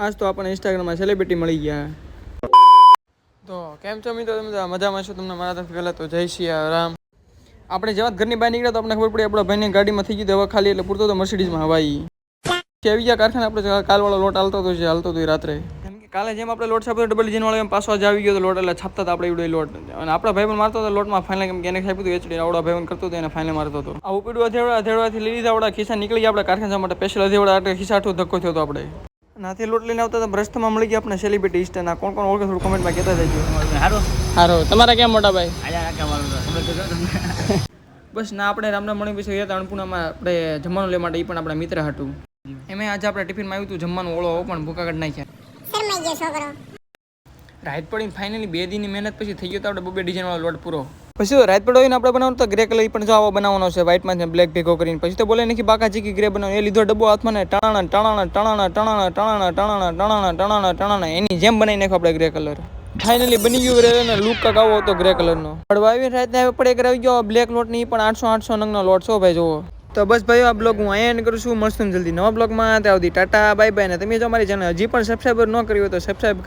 આજ તો આપણને ઇન્સ્ટાગ્રામમાં સેલિબ્રિટી મળી ગયા. તો કેમ છો મિત્રો? તમે મજામાં છો? તમને મારા તરફથી પહેલાં તો જય શ્રી રામ. આપણે જેવા ઘરની બહાર નીકળ્યા તો આપણે ખબર પડી આપણા ભાઈની ગાડીમાં થઈ ગઈ હવા ખાલી, એટલે પૂરતો તો મર્સિડીઝમાં હવાઈ આવી ગયા કારખાને. આપણે કાલવાળો લોટ હાલતો હતો રાત્રે, કેમ કે કાલે જેમ આપણે લોટ છાપ્યો ડબલ ડીઝલ વાળો એમ પાછો જ આવી ગયો તો લોટ, એટલે છાપતા હતા આપણે એવડો લોટ. અને આપણા ભાઈ પણ મારતો હતો લોટમાં ફાઇનલ, કેમ કે એને છાપ્યું હતું એચડી આવડા ભાઈ કરતો હતો એને ફાઇનલ મારતો હતો. આ ઉપડું અધેડવાથી લઈ લીધા આવડા ખિસ્સા નીકળી ગયા આપણે કારખાને જવા માટે. સ્પેશિયલ અધેવડા ખિસ્સાઠો ધક્કો થયો હતો આપણે. નાથી લોટ લઈને આવતા હતા રસ્તામાં મળી ગયા આપણે સેલિબ્રિટી ઇન્સ્ટાના. કોણ કોણ ઓળખે થોડું કોમેન્ટમાં કહેતા જજો. હારો તમારા કેમ મોટા ભાઈ? બસ ના, આપણે રામના મણી વિશે ગયા હતા અન્નપૂર્ણામાં આપણે જમવાનું લેવા માટે, એ પણ આપણા મિત્ર હતું. એમાં આજે આપણે ટિફિનમાં આવ્યું હતું જમવાનું ઓળો પણ ભૂકા કાઢ નાખ્યા. રાઈટ પડીને ફાઇનલી 2 દિનની મહેનત પછી થઈ ગયો તો આપણે 2 ડિઝાઇન વાળો લોટ પૂરો. પછી તો રાઈટ પડોઈને આપણે બનાવવાનો તો ગ્રે કલર પણ જો આવો બનાવવાનો છે વ્હાઇટમાં બ્લેક ભેગો કરીને. પછી તો બોલે નહીં કે બાકા ચીકી ગ્રે બનાવો. એ લીધો ડબ્બો હાથમાં ને ટાણા એની જેમ બનાવી નાખો આપણે ગ્રે કલર. ફાઇનલી બની ગયું રે ને લુક કાક આવો હતો ગ્રે કલરનો. પડવા આવીને રાતના હવે પડે આવી ગયો બ્લેક લોટની પણ 800 નંગનો લોટ છો ભાઈ જોવો. તો બસ ભાઈ આ બ્લોગ હું અહીંયા કરું છું. મળશું જલ્દી નવા બ્લોગમાં. ત્યાં સુધી ટાટા બાય બાય. ને તમે જો મારી ચેનલ હજી પણ સબસ્ક્રાઈબર ન કરી હોય તો સબસ્ક્રાઈબ